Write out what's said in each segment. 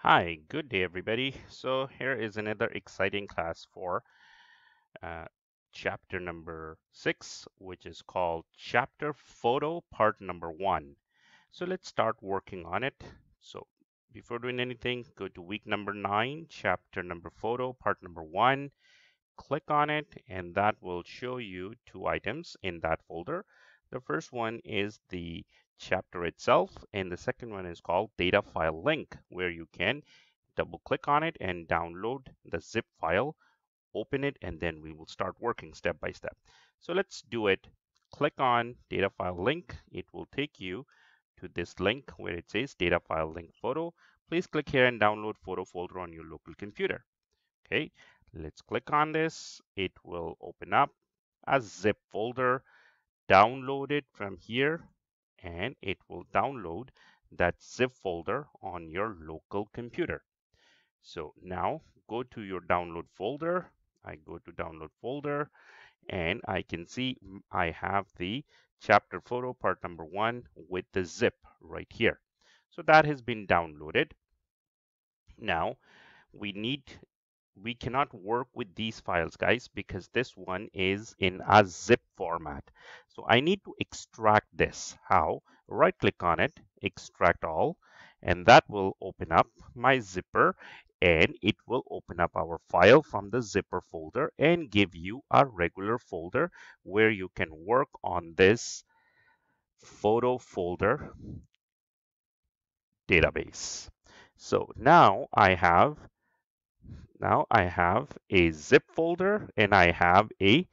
Hi, good day everybody. So here is another exciting class for uh, chapter number 6, which is called Chapter Photo Part number 1. So let's start working on it. So before doing anything, go to week number 9, chapter number photo, part number 1. Click on it and that will show you two items in that folder. The first one is the chapter itself and the second one is called data file link, where you can double click on it and download the zip file, open it, and then we will start working step by step. So let's do it. Click on data file link. It will take you to this link where it says data file link photo. Please click here and download photo folder on your local computer. Okay, let's click on this. It will open up a zip folder. Download it from here and it will download that zip folder on your local computer. So now go to your download folder. I go to download folder and I can see I have the chapter photo part number 1 with the zip right here. So that has been downloaded. Now we cannot work with these files, guys, because this one is in a zip format. So I need to extract this. How? Right click on it, extract all, and that will open up my zipper and it will open up our file from the zipper folder and give you a regular folder where you can work on this photo folder database. So now I have a zip folder and I have a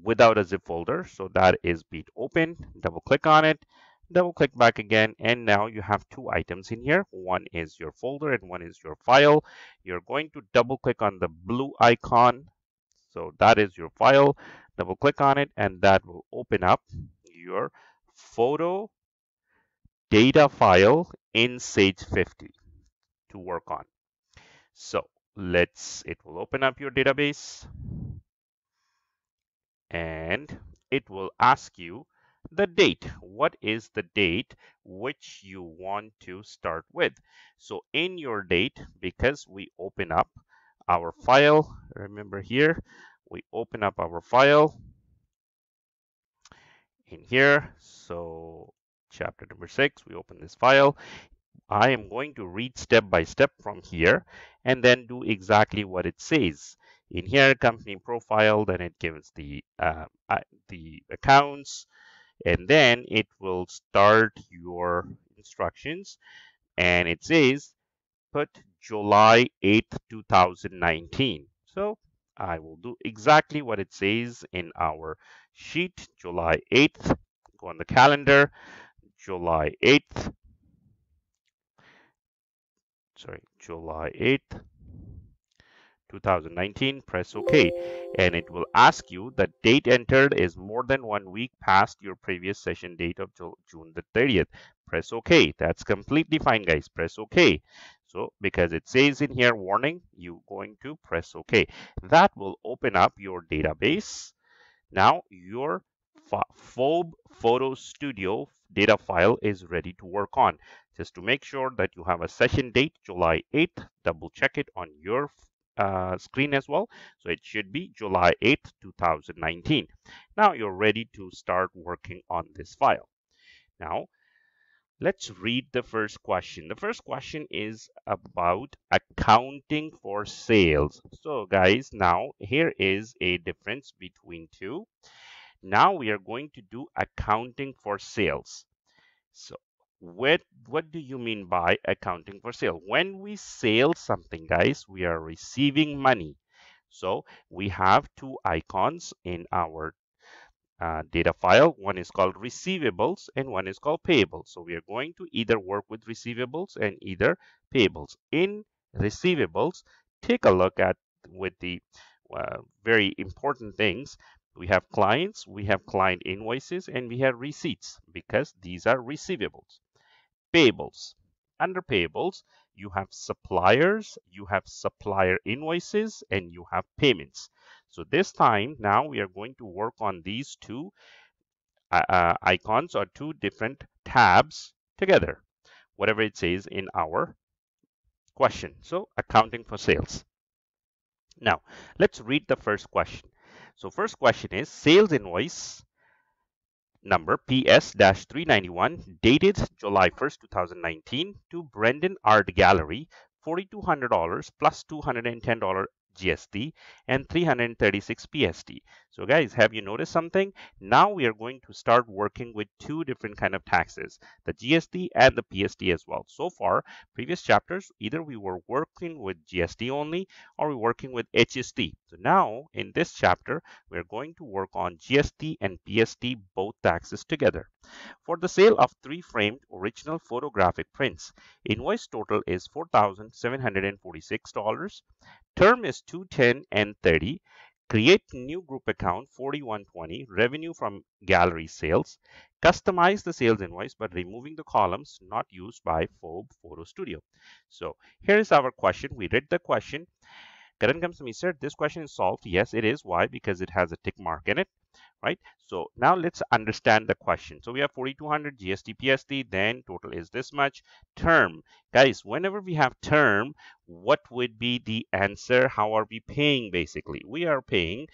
without a zip folder. So that is being open. Double click on it, double click back again, and now you have two items in here. One is your folder and one is your file. You're going to double click on the blue icon. So that is your file. Double click on it and that will open up your photo data file in Sage 50 to work on. So it will open up your database and it will ask you the date. What is the date which you want to start with? So in your date, because we open up our file, remember here, we open up our file in here. So chapter number 6, we open this file. I am going to read step by step from here and then do exactly what it says. In here, company profile, then it gives the accounts, and then it will start your instructions, and it says put July 8th, 2019. So I will do exactly what it says in our sheet, July 8th. Go on the calendar, July 8th, July 8th, 2019, press OK. And it will ask you the date entered is more than 1 week past your previous session date of June the 30th. Press OK. That's completely fine, guys. Press OK. So because it says in here, warning, you're going to press OK. That will open up your database. Now your PHOB Photo Studio data file is ready to work on. Just to make sure that you have a session date, July 8th, double check it on your screen as well. So it should be July 8th, 2019. Now you're ready to start working on this file. Now let's read the first question. The first question is about accounting for sales. So guys, now here is a difference between two. Now we are going to do accounting for sales. So what do you mean by accounting for sale? When we sell something, guys, we are receiving money. So we have two icons in our data file. One is called receivables and one is called payables. So we are going to either work with receivables and either payables. In receivables, take a look at with the very important things. We have clients, we have client invoices, and we have receipts because these are receivables. Payables. Under payables, you have suppliers, you have supplier invoices, and you have payments. So this time, now we are going to work on these two icons or two different tabs together, whatever it says in our question. So accounting for sales. Now, let's read the first question. So first question is sales invoice number PS-391 dated July 1st, 2019 to Brendan Art Gallery, $4,200 plus $210 GST and 336 PST. So guys, have you noticed something? Now we are going to start working with two different kind of taxes, the GST and the PST as well. So far, previous chapters, either we were working with GST only or we're working with HST. So now in this chapter, we're going to work on GST and PST, both taxes together. For the sale of 3 framed original photographic prints, invoice total is $4,746. Term is 210 and 30. Create new group account 4120, revenue from gallery sales. Customize the sales invoice by removing the columns not used by Phobe Photo Studio. So here is our question. We read the question. Karan comes to me, sir, this question is solved. Yes, it is. Why? Because it has a tick mark in it, right? So now let's understand the question. So we have 4,200 GST PST, then total is this much. Term. Guys, whenever we have term, what would be the answer? How are we paying basically? We are paying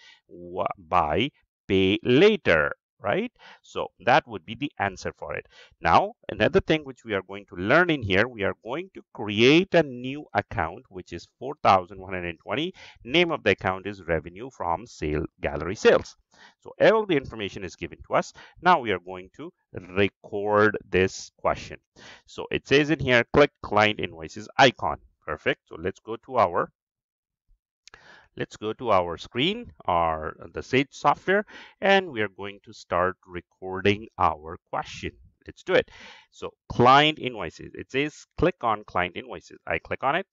by pay later, right? So that would be the answer for it. Now, another thing which we are going to learn in here, we are going to create a new account, which is 4,120. Name of the account is revenue from sale gallery sales. So all the information is given to us. Now we are going to record this question. So it says in here, click client invoices icon. Perfect. So let's go to our screen or the Sage software, and we are going to start recording our question. Let's do it. So client invoices, it says click on client invoices. I click on it.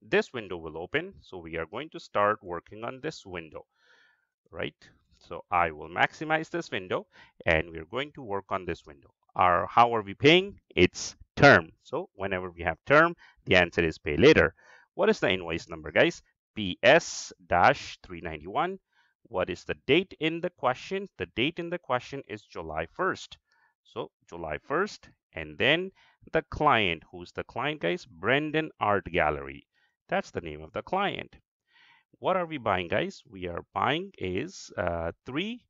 This window will open. So we are going to start working on this window, right? So I will maximize this window and we're going to work on this window. How are we paying? It's term. So whenever we have term, the answer is pay later. What is the invoice number, guys? PS-391. What is the date in the question? The date in the question is July 1st. So July 1st, and then the client. Who's the client, guys? Brendan Art Gallery. That's the name of the client. What are we buying, guys? We are buying is 3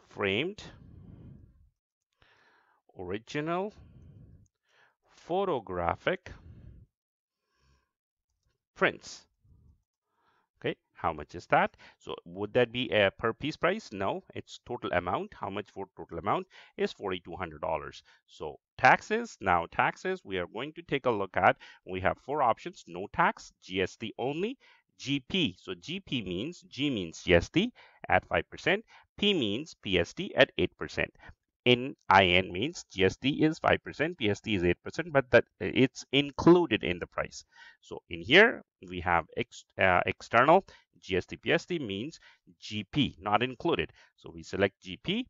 framed original photographic prints. Okay, how much is that? So would that be a per piece price? No, it's total amount. How much for total amount is $4,200. So taxes, now taxes, we are going to take a look at. We have 4 options: no tax, GST only, GP. So GP means, G means GST at 5%, P means PST at 8%. In IN means GST is 5%, PST is 8%, but that it's included in the price. So in here we have external. GST PST means GP, not included. So we select GP.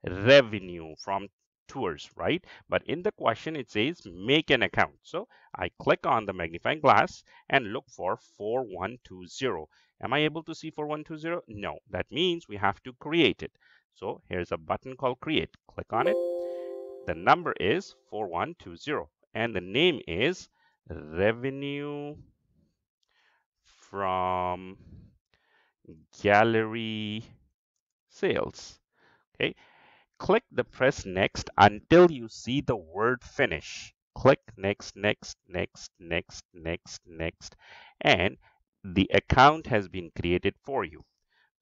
Revenue from tours, right? But in the question it says make an account. So I click on the magnifying glass and look for 4120. Am I able to see 4120? No, that means we have to create it. So here's a button called create. Click on it. The number is 4120 and the name is revenue from gallery sales. Okay. Click the press next until you see the word finish. Click next, next, next, next, next, next, and the account has been created for you.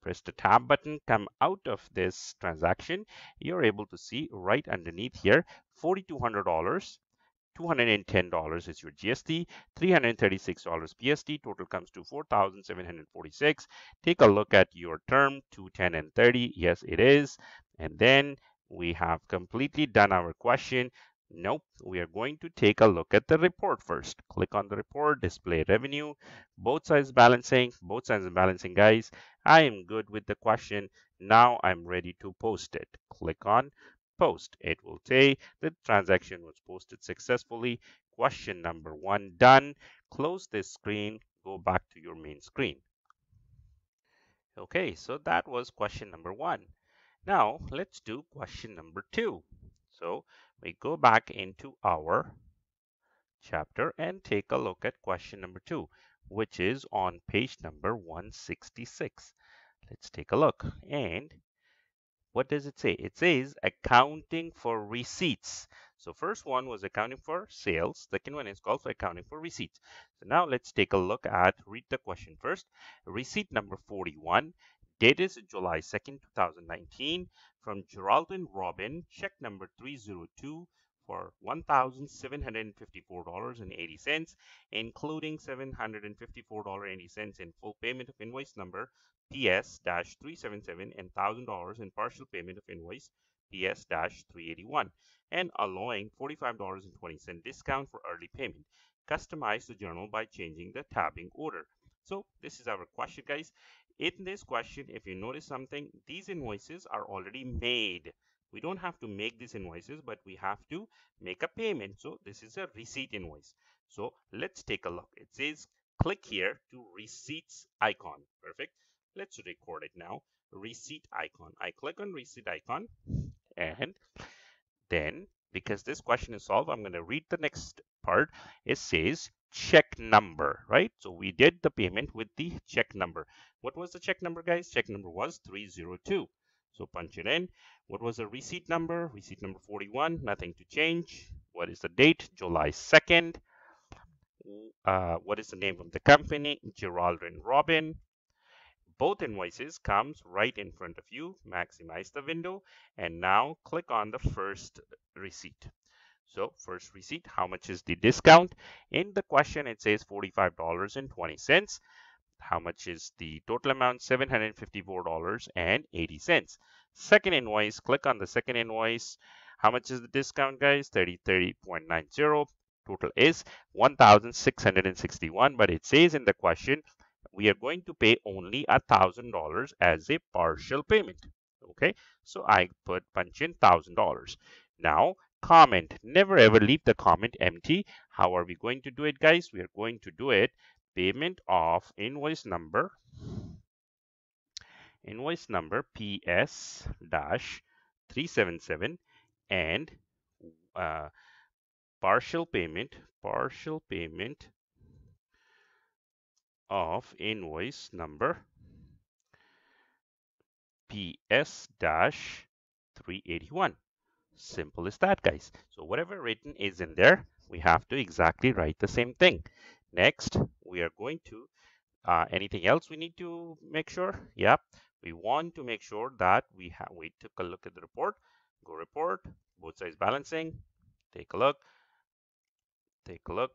Press the tab button, come out of this transaction. You're able to see right underneath here, $4,200. $210 is your GST, $336 PST, total comes to $4,746. Take a look at your term, 210 and 30. Yes, it is. And then we have completely done our question. Nope, we are going to take a look at the report first. Click on the report, display revenue, both sides balancing, guys. I am good with the question. Now I'm ready to post it. Click on post. It will say the transaction was posted successfully. Question number 1 done. Close this screen, go back to your main screen. Okay, so that was question number 1. Now let's do question number 2. So we go back into our chapter and take a look at question number 2, which is on page number 166. Let's take a look. And what does it say? It says accounting for receipts. So first one was accounting for sales. Second one is called for accounting for receipts. So now let's take a look at, read the question first. Receipt number 41, date is July 2nd, 2019, from Geraldine Robin, check number 302 for $1,754.80, including $754.80 in full payment of invoice number PS-377 and $1,000 in partial payment of invoice PS-381 and allowing $45.20 discount for early payment. Customize the journal by changing the tabbing order. So this is our question, guys. In this question, if you notice something, these invoices are already made. We don't have to make these invoices, but we have to make a payment. So this is a receipt invoice. So let's take a look. It says click here to receipts icon. Perfect. Let's record it now. Receipt icon. I click on receipt icon, and then because this question is solved, I'm going to read the next part. It says check number, right? So we did the payment with the check number. What was the check number, guys? Check number was 302. So punch it in. What was the receipt number? Receipt number 41, nothing to change. What is the date? July 2nd. What is the name of the company? Geraldine Robin. Both invoices comes right in front of you. Maximize the window and now click on the first receipt. So first receipt, how much is the discount? In the question it says $45.20. How much is the total amount? $754.80. Second invoice, click on the second invoice. How much is the discount, guys? 30.90. Total is $1,661, but it says in the question we are going to pay only $1,000 as a partial payment. Okay, so I punch in $1,000. Now comment, never ever leave the comment empty. How are we going to do it, guys? We are going to do it payment of invoice number PS-377 and partial payment of invoice number PS-381. Simple as that, guys. So whatever written is in there, we have to exactly write the same thing. Next, we are going to, anything else we need to make sure? Yep. We want to make sure that we took a look at the report. Go report, both sides balancing. Take a look,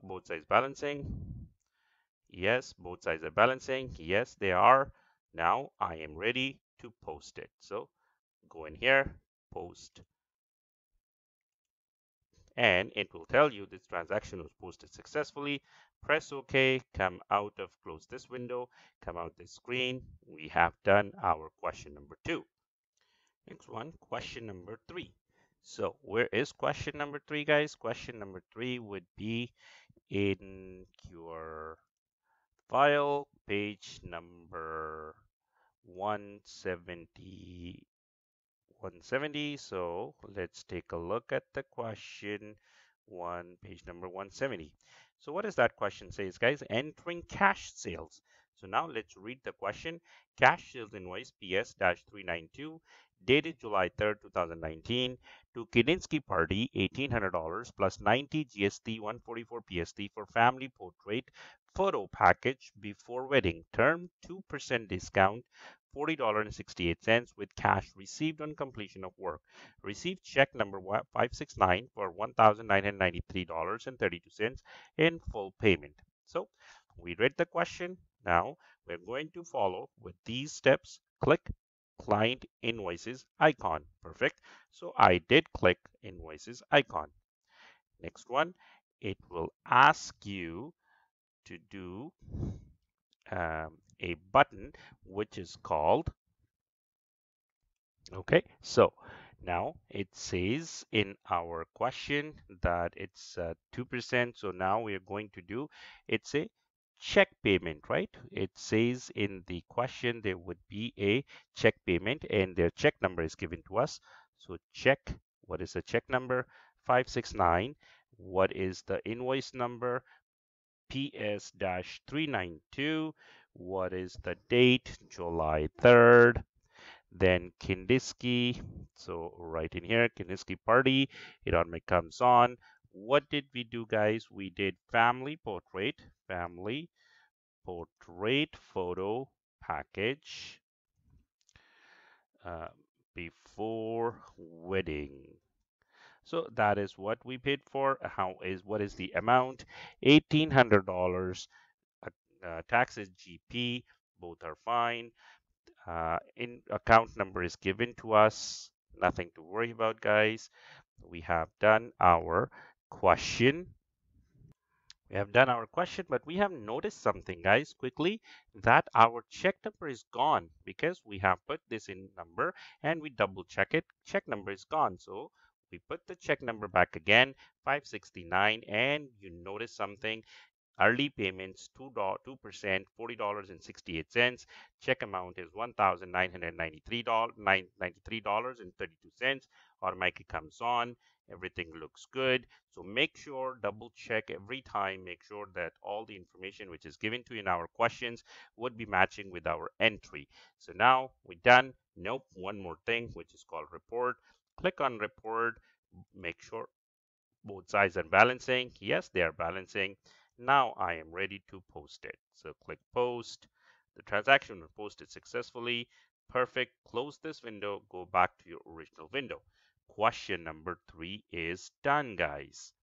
both sides balancing. Yes, both sides are balancing. Yes, they are. Now I am ready to post it. So go in here, post, and it will tell you this transaction was posted successfully. Press OK, come out of, close this window, come out this screen. We have done our question number 2. Next one, question number 3. So where is question number 3, guys? Question number 3 would be in your file, page number 170. So let's take a look at the question page number 170. So what does that question says, guys? Entering cash sales. So now let's read the question. Cash sales invoice PS-392 dated July 3rd, 2019 to Kedinsky Party, $1,800 plus 90 GST, 144 PST for family portrait photo package before wedding. Term 2% discount, $40.68 with cash received on completion of work. Received check number 569 for $1,993.32 in full payment. So we read the question. Now we're going to follow with these steps. Click client invoices icon. Perfect. So I did click invoices icon. Next one, it will ask you to do a button which is called, okay, so now it says in our question that it's 2%. So now we are going to do, it's a check payment, right? It says in the question there would be a check payment and their check number is given to us. So check, what is the check number? 569 What is the invoice number? PS-392. What is the date? July 3rd. Then Kindiski. So right in here, Kindiski party. It automatically comes on. What did we do, guys? We did family portrait photo package uh, before wedding. So that is what we paid for. What is the amount? $1,800. Tax is GP. Both are fine. In account number is given to us. Nothing to worry about, guys. We have done our question. We have done our question, but we have noticed something, guys, quickly, that our check number is gone because we have put this in number and we double check it. Check number is gone. So we put the check number back again, 569, and you notice something. Early payments 2%, $40.68. Check amount is $1,993.32. Automatically comes on. Everything looks good. So make sure, double check every time, make sure that all the information which is given to you in our questions would be matching with our entry. So now we're done. Nope, one more thing, which is called report. Click on report. Make sure both sides are balancing. Yes, they are balancing. Now I am ready to post it. So click post. The transaction was posted successfully. Perfect. Close this window. Go back to your original window. Question number 3 is done, guys.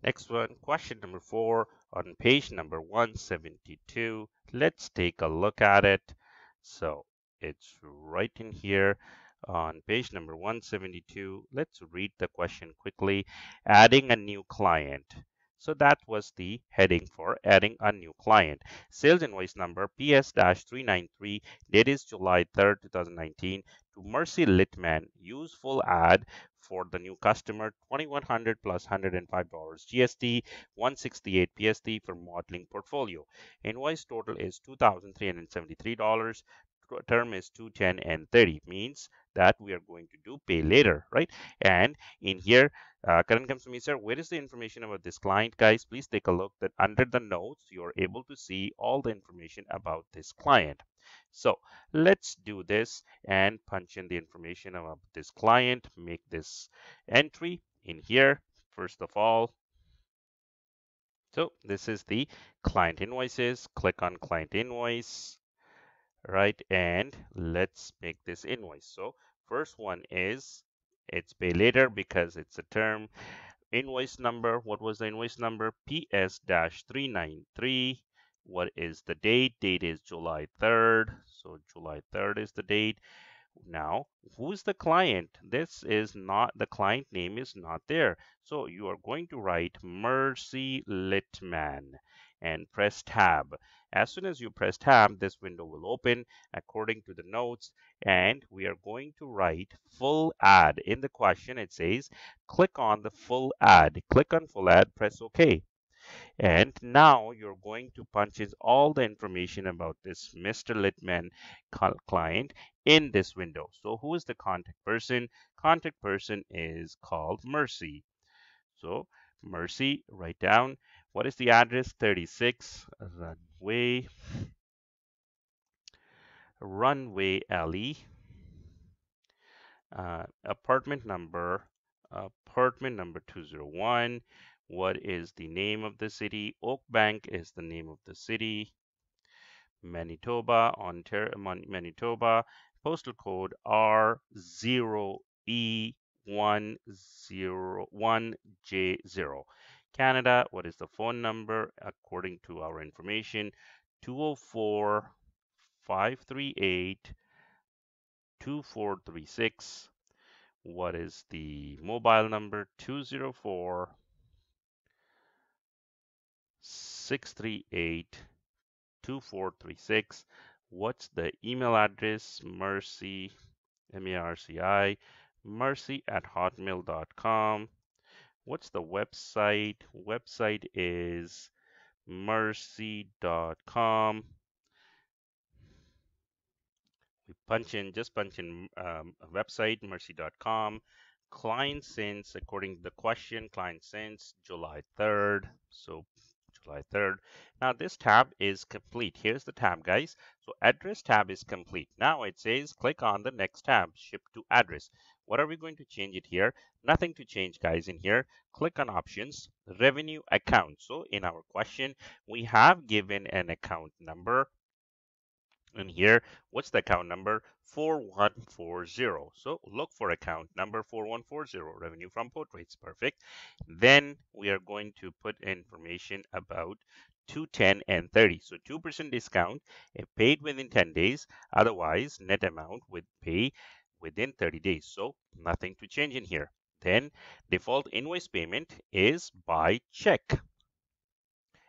Next one, question number 4 on page number 172. Let's take a look at it. So it's right in here on page number 172. Let's read the question quickly. Adding a new client. So that was the heading for adding a new client. Sales invoice number PS-393, date is July 3rd, 2019, to Mercy Litman. Use full ad for the new customer, 2100 plus $105 GST, 168 PST for modeling portfolio. Invoice total is $2,373. Term is 210 and 30, means that we are going to do pay later, right? And in here, Karan comes to me, sir, where is the information about this client? Guys, please take a look that under the notes, you're able to see all the information about this client. So let's do this and punch in the information about this client, make this entry in here. First of all, so this is the client invoices. Click on client invoice, right? And let's make this invoice. So first one is it's pay later because it's a term. Invoice number, what was the invoice number? PS-393. What is the date? Date is July 3rd. So July 3rd is the date. Now, who's the client? This is not, the client name is not there. So you are going to write Mercy Litman and press tab. As soon as you press tab, this window will open according to the notes, and we are going to write full ad. In the question, it says, click on the full ad. Click on full ad, press OK. And now you're going to punch in all the information about this Mr. Litman client in this window. So who is the contact person? Contact person is called Mercy. So Mercy, write down what is the address? 36 Runway Alley, apartment number 201. What is the name of the city? Oak Bank is the name of the city. Manitoba, Ontario, Manitoba. Postal code R0E101J0. Canada, what is the phone number? According to our information, 204 538 2436. What is the mobile number? 204 638 2436. What's the email address? Mercy, M-A-R-C-I, mercy@hotmail.com. What's the website? Website is mercy.com. We just punch in a website, mercy.com. client since, according to the question, client since July 3rd. So July 3rd. Now this tab is complete. Here's the tab, guys. So address tab is complete. Now it says click on the next tab, ship to address. What are we going to change it here? Nothing to change, guys, in here. Click on options, revenue account. So in our question, we have given an account number. And here, what's the account number? 4140. So look for account number 4140, revenue from portraits. Perfect. Then we are going to put information about 210 and 30. So 2% discount if paid within 10 days. Otherwise, net amount would pay within 30 days. So nothing to change in here. Then default invoice payment is by check.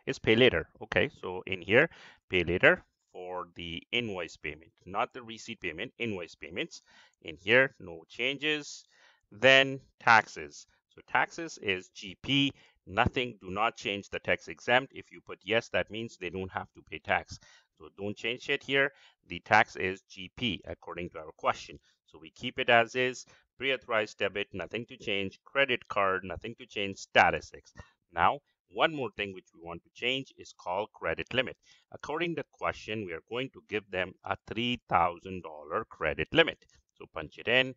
Is pay later. Okay, so in here, pay later for the invoice payment, not the receipt payment, invoice payments. In here, no changes. Then taxes. So taxes is GP. Nothing, do not change the tax exempt. If you put yes, that means they don't have to pay tax. So don't change it here. The tax is GP according to our question. So we keep it as is. Pre-authorized debit, nothing to change. Credit card, nothing to change. Status X. Now, one more thing which we want to change is called credit limit. According to the question, we are going to give them a $3,000 credit limit. So punch it in.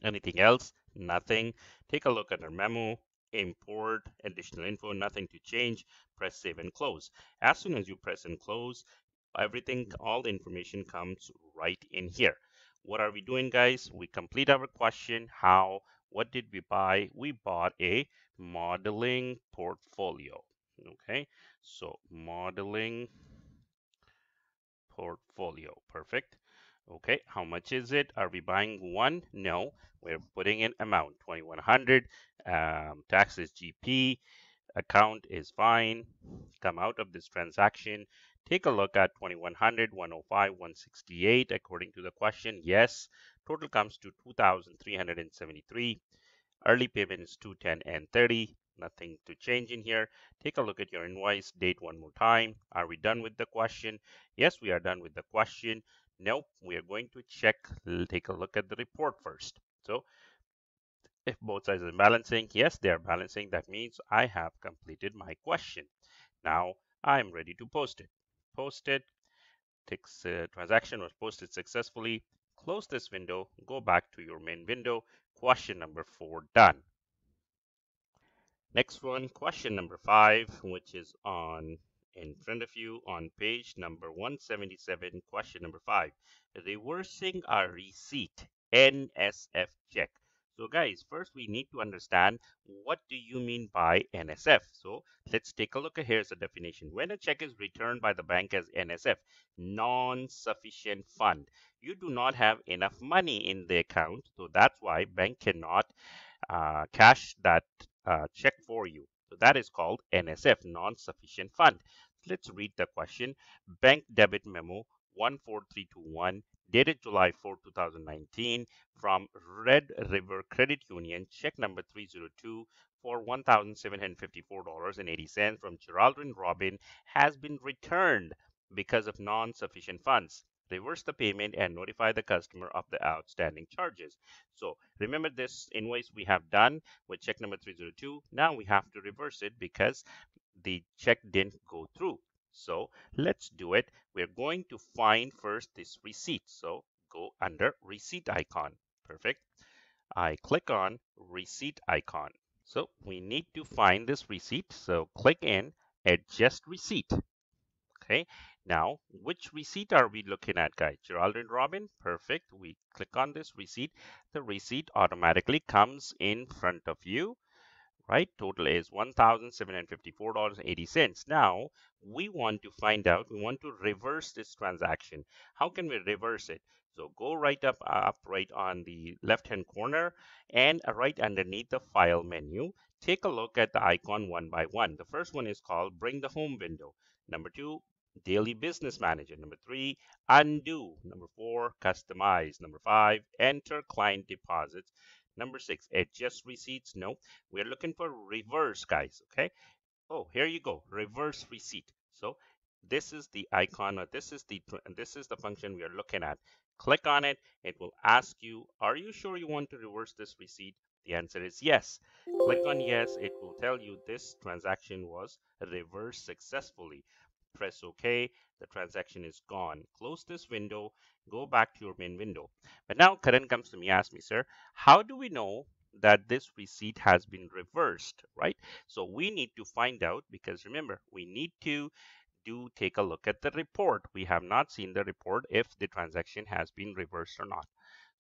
Anything else? Nothing. Take a look at our memo. Import additional info, nothing to change. Press save and close. As soon as you press and close, everything, all the information comes right in here. What are we doing, guys? We complete our question. How? What did we buy? We bought a modeling portfolio. Okay, so modeling portfolio. Perfect. Okay, how much is it? Are we buying one? No, we're putting in amount 2100. Tax is GP. Account is fine. Come out of this transaction. Take a look at 2100, 105, 168 according to the question. Yes, total comes to 2373. Early payment is 210 and 30. Nothing to change in here. Take a look at your invoice date one more time. Are we done with the question? Yes, we are done with the question. Nope, we are going to check. Take a look at the report first. So if both sides are balancing, yes, they are balancing. That means I have completed my question. Now I am ready to post it. Post it. Transaction was posted successfully. Close this window. Go back to your main window. Question number 4 done. Next one, question number 5, which is on in front of you on page number 177, question number 5. Reversing a receipt, NSF check. So guys, first we need to understand what do you mean by NSF. So let's take a look at here's the definition. When a check is returned by the bank as NSF, non-sufficient fund. You do not have enough money in the account, so that's why bank cannot cash that check for you. So that is called NSF, non-sufficient fund. Let's read the question. Bank debit memo 14321 dated July 4, 2019 from Red River Credit Union, check number 302 for $1,754.80 from Geraldine Robin has been returned because of non-sufficient funds. Reverse the payment and notify the customer of the outstanding charges. So remember this invoice we have done with check number 302. Now we have to reverse it because the check didn't go through. So let's do it. We're going to find first this receipt. So go under receipt icon. Perfect. I click on receipt icon. So we need to find this receipt. So click in adjust receipt. Okay, now which receipt are we looking at, guys? Geraldine Robin, perfect. We click on this receipt. The receipt automatically comes in front of you, right? Total is $1,754.80. Now we want to find out, we want to reverse this transaction. How can we reverse it? So go right up right on the left-hand corner and right underneath the file menu. Take a look at the icon one by one. The first one is called bring the home window. Number 2, daily business manager. Number 3, undo. Number 4, customize. Number 5, enter client deposits. Number 6, adjust receipts. No, we're looking for reverse, guys. Okay. Oh, here you go. Reverse receipt. So this is the icon, or this is the function we are looking at. Click on it. It will ask you, are you sure you want to reverse this receipt? The answer is yes. Click on yes. It will tell you this transaction was reversed successfully. Press OK. The transaction is gone. Close this window. Go back to your main window. But now Karan comes to me, asks me, sir, how do we know that this receipt has been reversed, right? So we need to find out, because remember, we need to take a look at the report. We have not seen the report if the transaction has been reversed or not.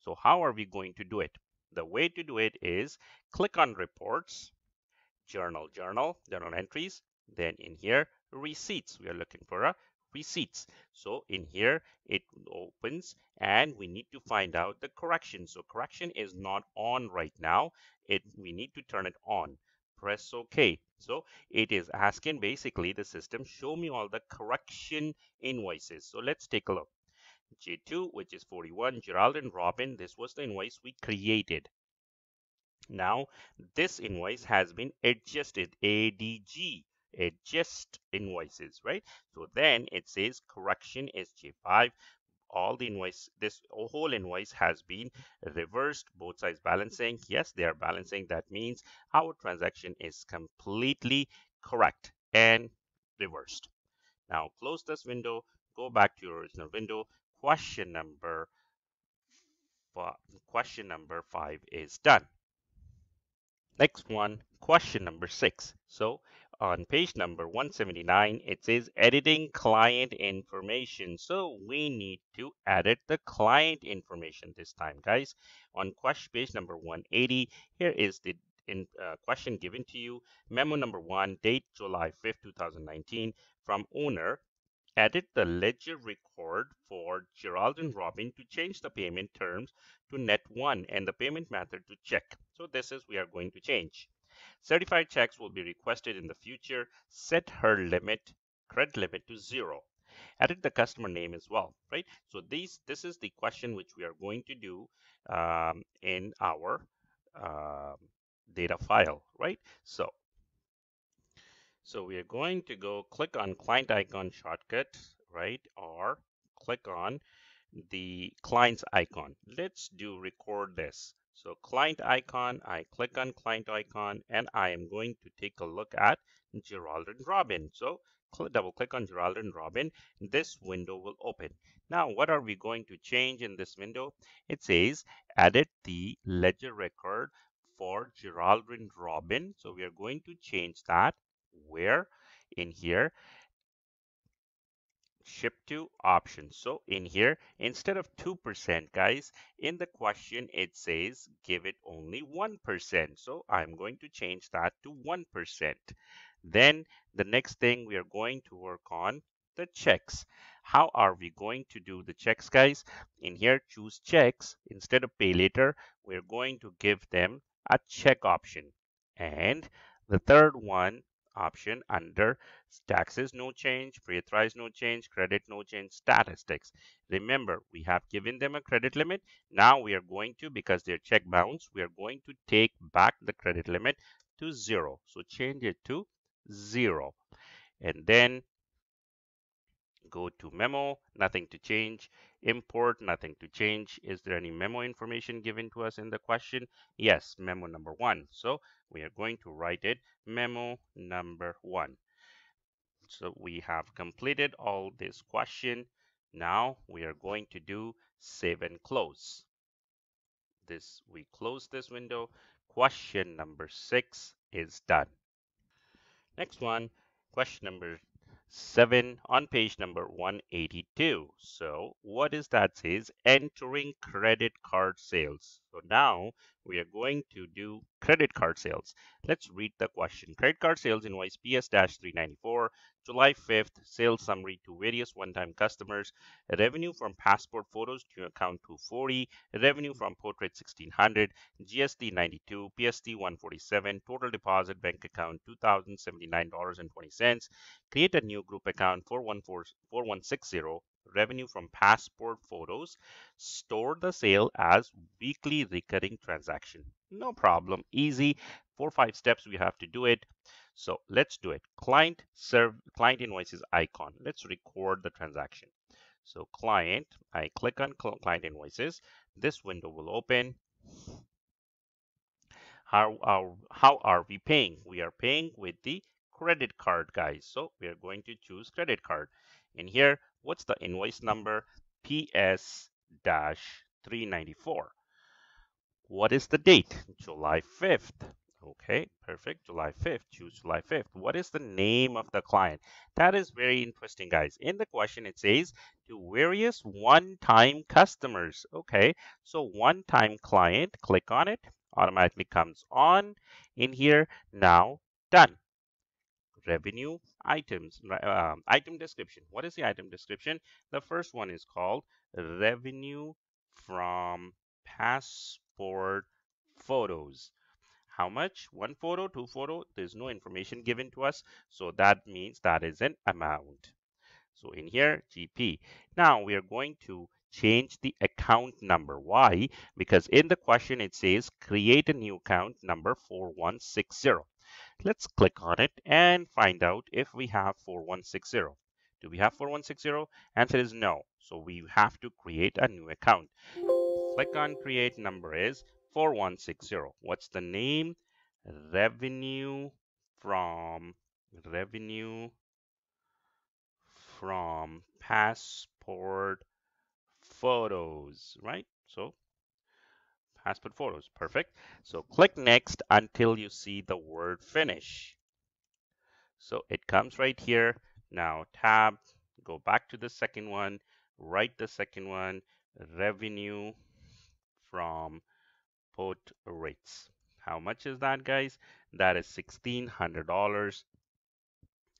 So how are we going to do it? The way to do it is click on reports, journal entries, then in here, receipts. We are looking for a receipts. So in here, it opens and we need to find out the correction. So correction is not on right now. We need to turn it on. Press OK. So it is asking basically the system, show me all the correction invoices. So let's take a look. J2, which is 41, Gerald and Robin, this was the invoice we created. Now, this invoice has been adjusted, ADG, adjust invoices, right? So then it says correction is J5. All the invoice, this whole invoice has been reversed, both sides balancing. Yes, they are balancing. That means our transaction is completely correct and reversed. Now, close this window, go back to your original window. Question number 5 is done. Next one, question number 6. So on page number 179, it says editing client information. So we need to edit the client information this time, guys. On question page number 180, here is the question given to you. Memo number 1, date July 5th, 2019, from owner. Edit the ledger record for Gerald and Robin to change the payment terms to net 1 and the payment method to check. So this is we are going to change. Certified checks will be requested in the future. Set her limit, credit limit to 0. Edit the customer name as well, right? So this is the question which we are going to do in our data file, right? So we are going to go click on client icon shortcut, right? Or click on the client's icon. Let's do record this. So client icon, I click on client icon and I am going to take a look at Gerald and Robin. So double click on Gerald and Robin. This window will open. Now, what are we going to change in this window? It says edit the ledger record for Gerald and Robin. So we are going to change that. Where? In here, ship to options. So in here, instead of 2%, guys, in the question it says give it only 1%. So I'm going to change that to 1%. Then the next thing we are going to work on the checks. How are we going to do the checks, guys? In here, choose checks. Instead of pay later, we're going to give them a check option. And the third one option under taxes, no change, pre-authorized, no change, credit, no change, statistics. Remember, we have given them a credit limit. Now we are going to, because their check bounce, we are going to take back the credit limit to 0. So change it to 0. And then go to memo, nothing to change. Import, nothing to change. Is there any memo information given to us in the question? Yes, memo number 1. So we are going to write it memo number 1. So we have completed all this question. Now we are going to do save and close. We close this window. Question number 6 is done. Next one, question number 7 on page number 182. So what is that says? Entering credit card sales. So now we are going to do credit card sales. Let's read the question. Credit card sales invoice PS-394, July 5th, sales summary to various one-time customers, revenue from passport photos to account 240, revenue from portrait 1600, GST 92, PST 147, total deposit bank account $2,079.20. Create a new group account 4160, revenue from passport photos. Store the sale as weekly recurring transaction. No problem, easy. 4-5 steps we have to do it. So let's do it. Client invoices icon. Let's record the transaction. So client, I click on client invoices. This window will open. How are we paying? We are paying with the credit card, guys. So we are going to choose credit card. In here, what's the invoice number? PS-394. What is the date? July 5th. Okay, perfect. July 5th. Choose July 5th. What is the name of the client? That is very interesting, guys. In the question, it says to various one-time customers. Okay, so one-time client, click on it, automatically comes on in here. Now, done. Revenue items, item description. What is the item description? The first one is called revenue from passport photos. How much? One photo, two photo? There's no information given to us, so that means that is an amount. So in here, GP. Now we are going to change the account number. Why? Because in the question it says create a new account number 4160. Let's click on it and find out if we have 4160. Do we have 4160? Answer is no. So we have to create a new account. Click on create number is 4160. What's the name? Revenue from revenue from passport photos, right? So passport photos, perfect. So click next until you see the word finish. So it comes right here. Now tab, go back to the second one, write the second one, revenue from port rates. How much is that, guys? That is $1,600.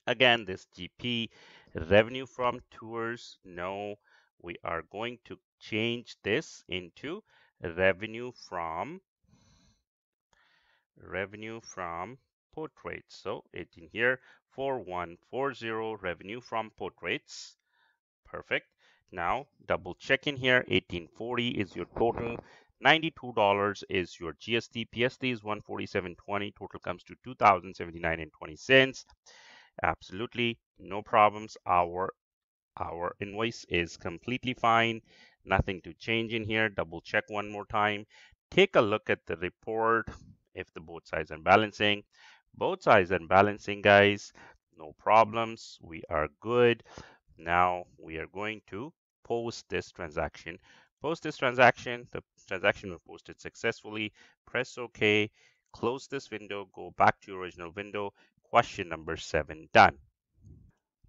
Again, this GP revenue from tours, no, we are going to change this into revenue from portraits. So it in here 4140 revenue from portraits. Perfect. Now double check in here. 1840 is your total. $92 is your GST. PST is 147.20. Total comes to 2079.20. Absolutely no problems. Our invoice is completely fine. Nothing to change in here. Double check one more time. Take a look at the report if the both sides are balancing. Both sides are balancing, guys. No problems. We are good. Now we are going to post this transaction. Post this transaction. The transaction was posted successfully. Press OK. Close this window. Go back to your original window. Question number 7 done.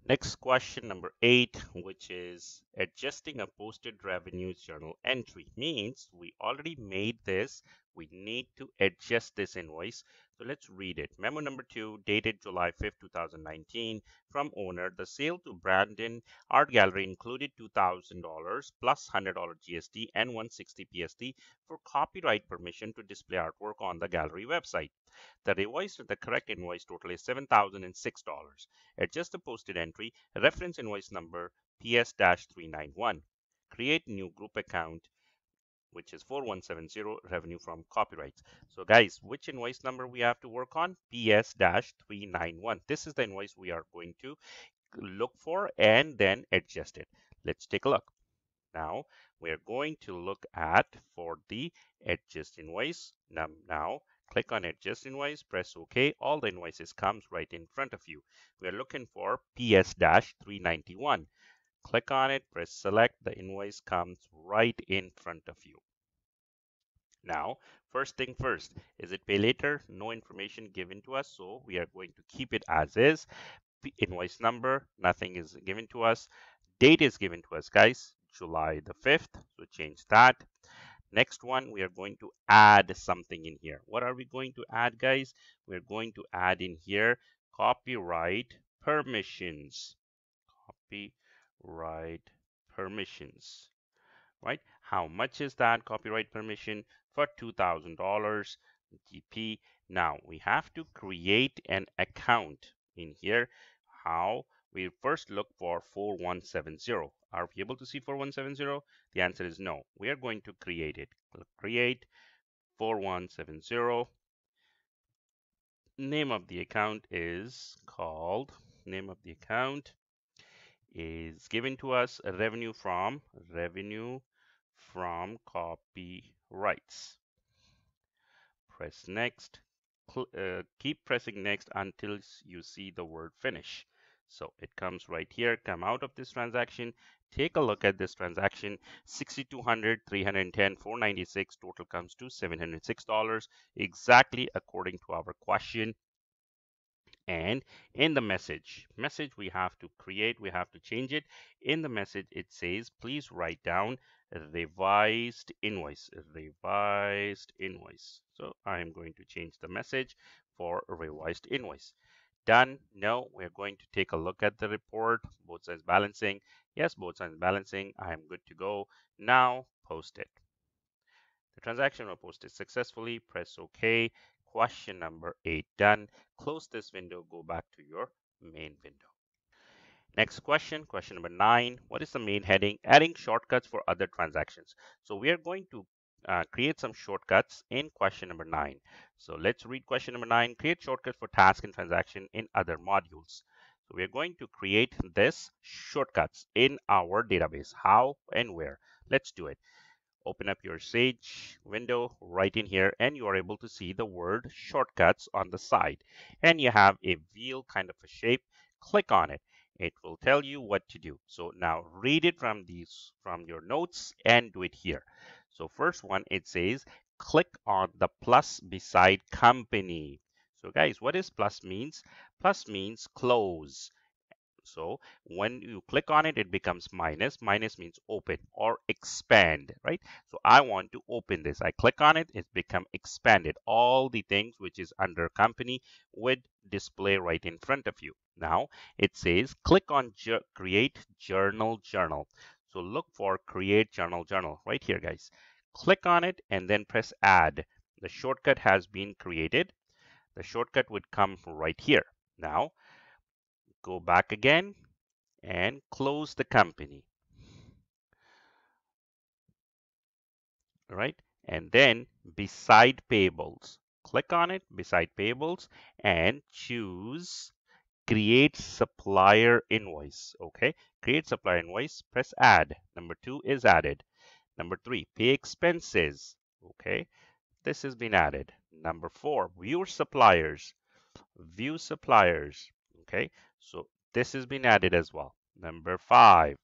Next question number 8, which is adjusting a posted revenues journal entry, means we already made this. We need to adjust this invoice. So let's read it. Memo number 2, dated July 5th, 2019, from owner. The sale to Brandon Art Gallery included $2,000 plus $100 GST and 160 PST for copyright permission to display artwork on the gallery website. The correct invoice total is $7,006. Adjust the posted entry, reference invoice number PS-391. Create new group account, which is 4170, revenue from copyrights. So guys, which invoice number we have to work on? PS-391. This is the invoice we are going to look for and then adjust it. Let's take a look. Now we are going to look at for the adjust invoice. Now click on adjust invoice, press OK. All the invoices comes right in front of you. We are looking for PS-391. Click on it, press select. The invoice comes right in front of you. Now, first thing first, is it pay later? No information given to us, so we are going to keep it as is. Invoice number, nothing is given to us. Date is given to us, guys, July the 5th, so change that. Next one, we are going to add something in here. What are we going to add, guys? We're going to add in here copyright permissions. Copyright permissions, right? How much is that copyright permission? For $2,000 GP. Now we have to create an account in here. How? We first look for 4170. Are we able to see 4170? The answer is no. We are going to create it. Create 4170. Name of the account is called, name of the account is given to us revenue from copyrights. Press next. Keep pressing next until you see the word finish. So it comes right here. Come out of this transaction. Take a look at this transaction. 6,200, 310, 496. Total comes to $706, exactly according to our question. And in the message we have to change it. In the message it says, please write down revised invoice. So I am going to change the message for revised invoice. Done. No, we're going to take a look at the report. Both sides balancing. Yes, both sides balancing. I am good to go. Now post it. The transaction was posted successfully. Press OK. Question number 8 done. Close this window. Go back to your main window. Next question, question number 9. What is the main heading? Adding shortcuts for other transactions. So we are going to create some shortcuts in question number 9. So let's read question number 9. Create shortcuts for task and transaction in other modules. So we are going to create this shortcuts in our database. How and where? Let's do it. Open up your Sage window right in here, and you are able to see the word shortcuts on the side. And you have a wheel kind of a shape. Click on it. It will tell you what to do. So now read it from your notes and do it here. So first one, it says click on the plus beside company. So guys, what is plus means? Plus means close. So when you click on it, it becomes minus. Minus means open or expand, right? So I want to open this. I click on it, it's become expanded. All the things which is under company would display right in front of you. Now it says click on create journal. So look for create journal right here, guys. Click on it and then press add. The shortcut has been created. The shortcut would come right here. Now go back again and close the company. Right? And then beside payables, click on it beside payables and choose create supplier invoice. Okay, create supplier invoice, press add. Number 2 is added. Number 3, pay expenses. Okay, this has been added. Number 4, view suppliers. Okay, so this has been added as well. Number 5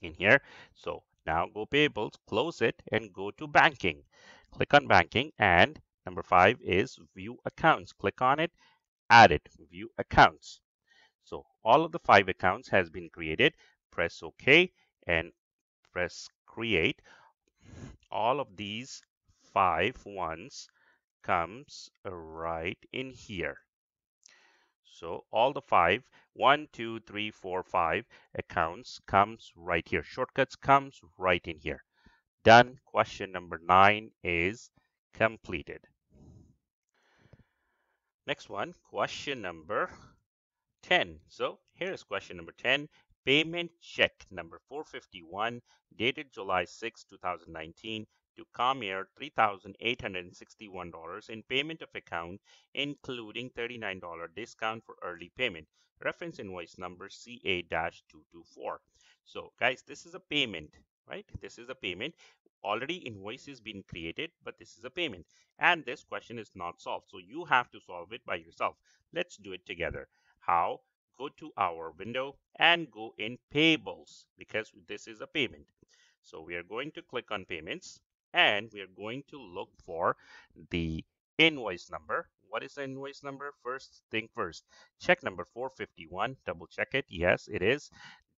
in here. So now go payables, close it and go to banking. Click on banking, and number 5 is view accounts. Click on it, add it, view accounts. So all of the 5 accounts has been created. Press OK and press create. All of these 5 ones comes right in here. So all the 5, 1, 2, 3, 4, 5 accounts comes right here. Shortcuts comes right in here. Done. Question number 9 is completed. Next one, question number 10. So here is question number 10. Payment check number 451 dated July 6, 2019 to Comair $3,861 in payment of account including $39 discount for early payment. Reference invoice number CA-224. So guys, this is a payment, right? This is a payment. Already invoice is being created, but this is a payment. And this question is not solved. So you have to solve it by yourself. Let's do it together. How? Go to our window and go in payables because this is a payment. So we are going to click on payments and we are going to look for the invoice number. What is the invoice number? First thing first, check number 451, double check it. Yes, it is.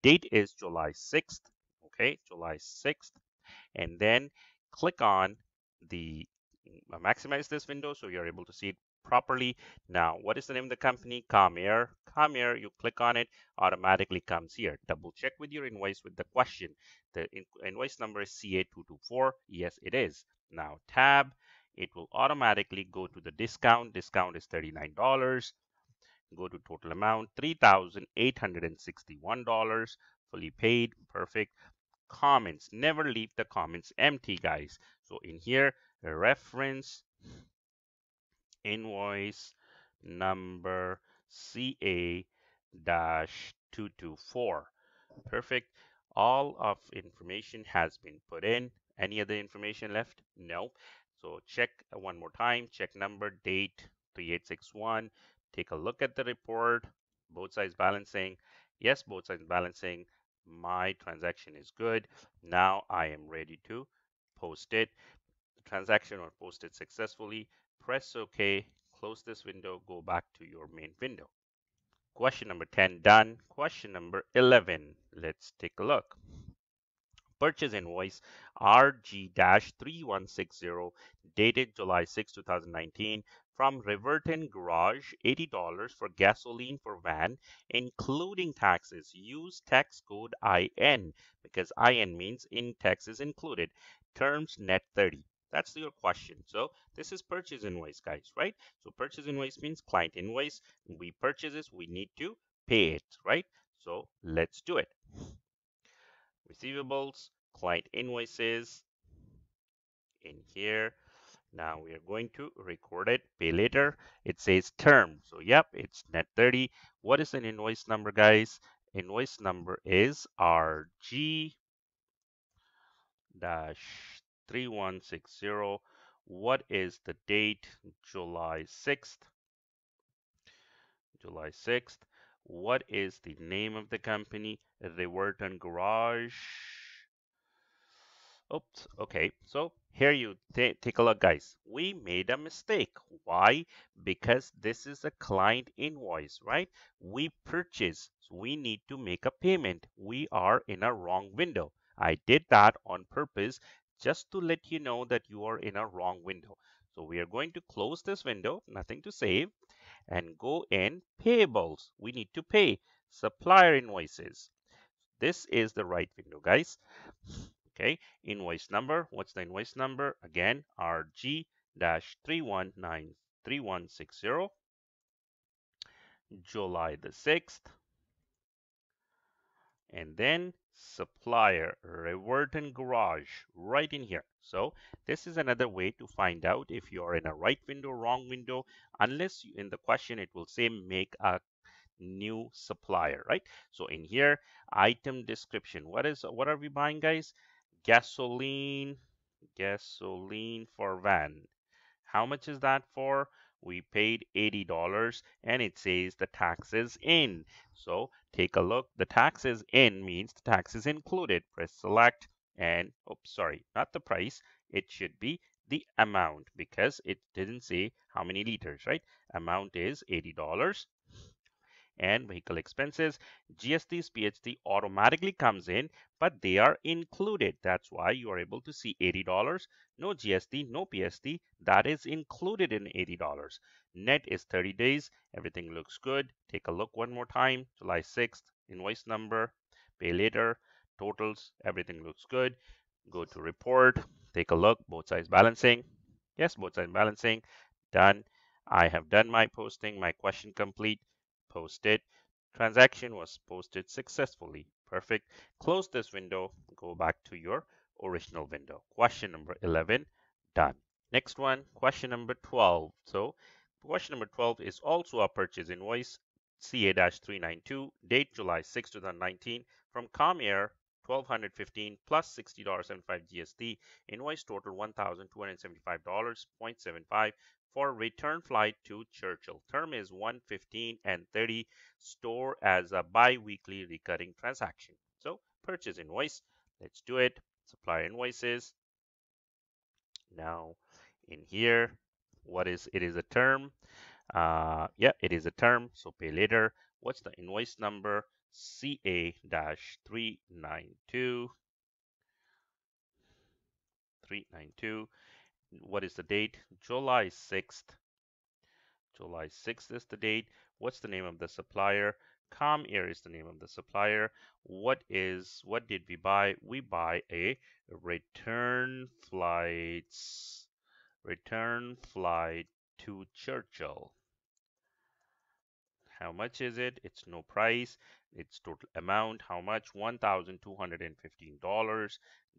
Date is July 6th. Okay, July 6th. And then click on the maximize this window so you're able to see it properly. Now, what is the name of the company? Comair. Comair, you click on it, automatically comes here. Double check with your invoice with the question. The invoice number is CA-224. Yes, it is. Now, tab, it will automatically go to the discount. Discount is $39. Go to total amount, $3,861. Fully paid. Perfect. Comments, never leave the comments empty, guys. So in here, reference invoice number CA-224. 224. Perfect. All of information has been put in. Any other information left? No. So check one more time. Check number, date 3861. Take a look at the report. Both sides balancing. Yes, both sides balancing. My transaction is good. Now I am ready to post it. The transaction was posted successfully. Press OK. Close this window. Go back to your main window. Question number 10 done. Question number 11. Let's take a look. Purchase invoice RG-3160 dated July 6, 2019 from Riverton Garage, $80 for gasoline for van, including taxes. Use tax code IN because IN means in taxes included. Terms net 30. That's your question. So this is purchase invoice, guys, right? So purchase invoice means client invoice. We purchase this, we need to pay it, right? So let's do it. Receivables, client invoices in here. Now we are going to record it, pay later. It says term. So yep, it's net 30. What is an invoice number, guys? Invoice number is RG-3160. What is the date? July 6th. July 6th. What is the name of the company? Riverton Garage. Oops. Okay. So here you take a look, guys. We made a mistake. Why? Because this is a client invoice, right? We purchase. So we need to make a payment. We are in a wrong window. I did that on purpose just to let you know that you are in a wrong window. So we are going to close this window, nothing to save, and go in payables. We need to pay supplier invoices. This is the right window, guys. Okay, invoice number. What's the invoice number? Again, RG-3160, July the 6th. And then supplier, Riverton Garage, right in here. So this is another way to find out if you are in a right window, wrong window, unless in the question it will say make a new supplier, right? So in here, item description. What are we buying, guys? Gasoline for van. How much is that for? We paid $80 and it says the tax is in. So take a look. The tax is in means the tax is included. Press select and, oops, sorry, not the price. It should be the amount because it didn't say how many liters, right? Amount is $80. And vehicle expenses. GST's PHT automatically comes in, but they are included. That's why you are able to see $80. No GST, no PST. That is included in $80. Net is 30 days. Everything looks good. Take a look one more time. July 6th, invoice number, pay later, totals, everything looks good. Go to report. Take a look. Both sides balancing. Yes, both sides balancing. Done. I have done my posting. My question complete. Post it. Transaction was posted successfully. Perfect. Close this window. Go back to your original window. Question number 11, done. Next one, question number 12. So question number 12 is also a purchase invoice, CA-392, date July 6, 2019, from Comair, 1215 plus $60.75 GST. Invoice total $1,275.75 for return flight to Churchill. Term is 115 and 30. Store as a bi-weekly recurring transaction. So purchase invoice. Let's do it. Supplier invoices. Now in here, what is it? Is a term. Yeah, it is a term. So pay later. What's the invoice number? CA-392. 392. What is the date? July 6th. July 6th is the date. What's the name of the supplier? Comair is the name of the supplier. What did we buy? We buy a return flight to Churchill. How much is it? It's no price. It's total amount. How much? $1,215.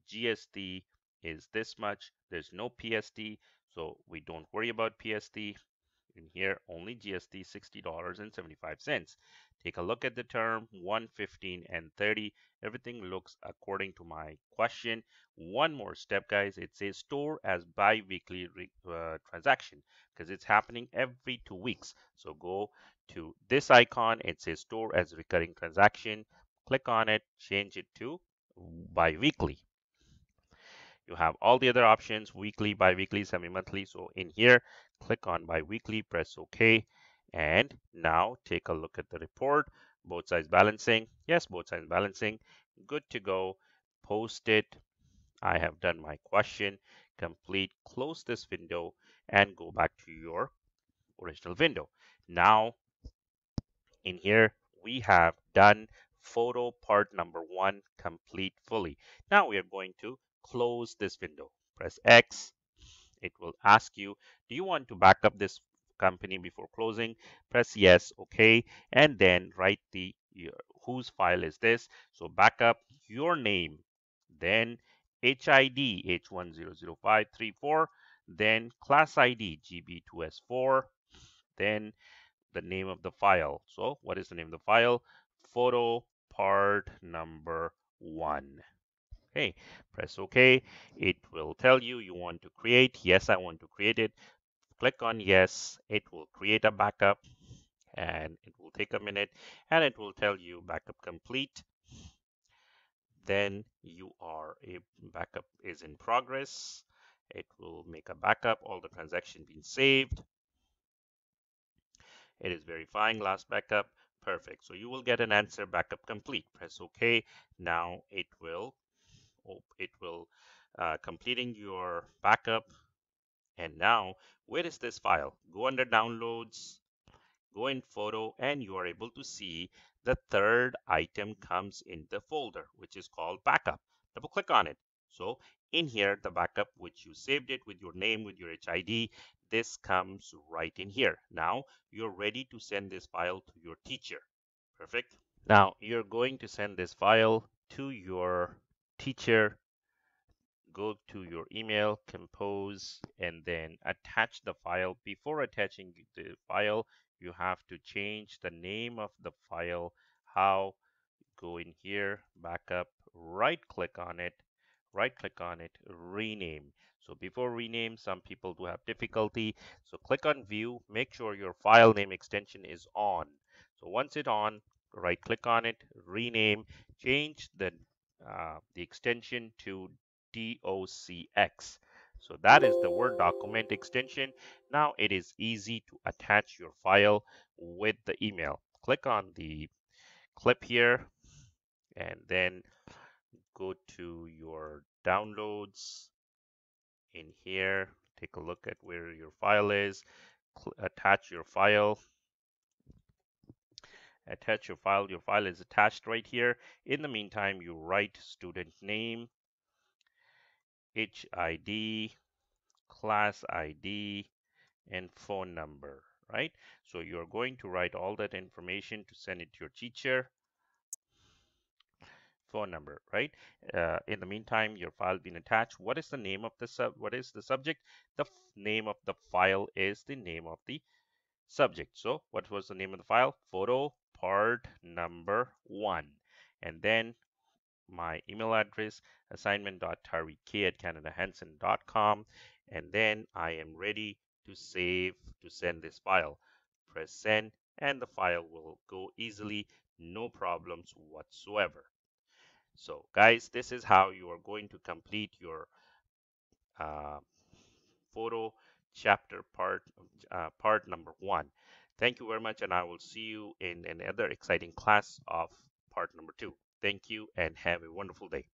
GST is this much. There's no PST, so we don't worry about PST. In here, only GST, $60.75. Take a look at the term 1, 15, and 30. Everything looks according to my question. One more step, guys. It says store as bi-weekly transaction because it's happening every 2 weeks. So go to this icon. It says store as recurring transaction. Click on it, change it to bi-weekly. You have all the other options, weekly, bi-weekly, semi-monthly. So in here, click on bi-weekly, press OK. And now take a look at the report. Both sides balancing. Yes, both sides balancing. Good to go. Post it. I have done my question. Complete. Close this window and go back to your original window. Now in here, we have done photo part number 1 complete fully. Now we are going to close this window. Press X. It will ask you, do you want to back up this company before closing? Press yes, okay, and then write whose file is this. So backup your name, then HID H100534, then class ID GB2S4, then the name of the file. So what is the name of the file? Photo part number 1. Okay, press OK. It will tell you you want to create. Yes, I want to create it. Click on yes. It will create a backup and it will take a minute and it will tell you backup complete. Then a backup is in progress. It will make a backup, all the transactions being saved. It is verifying last backup. Perfect. So you will get an answer backup complete. Press OK. Now it will completing your backup. And now, where is this file? Go under downloads, go in photo, and you are able to see the third item comes in the folder, which is called backup. Double click on it. So in here, the backup, which you saved it with your name, with your HID, this comes right in here. Now you're ready to send this file to your teacher. Perfect. Now you're going to send this file to your teacher. Go to your email, compose, and then attach the file. Before attaching the file, you have to change the name of the file. How? Go in here, backup, right click on it, rename. So before rename, some people do have difficulty. So click on view, make sure your file name extension is on. So once it's on, right click on it, rename, change the extension to DOCX. So that is the Word document extension. Now it is easy to attach your file with the email. Click on the clip here and then go to your downloads. In here, take a look at where your file is, attach your file. Attach your file. Your file is attached right here. In the meantime, you write student name, HID, class ID, and phone number, right? So you're going to write all that information to send it to your teacher. Phone number, right? In the meantime, your file been attached. What is the name of what is the subject? The name of the file is the name of the subject. So what was the name of the file? Photo part number 1. And then my email address, assignment.tariq@canadahansen.com. And then I am ready to send this file. Press send and the file will go easily, no problems whatsoever. So guys, this is how you are going to complete your uh, photo chapter part number 1. Thank you very much, and I will see you in another exciting class of part number 2. Thank you and have a wonderful day.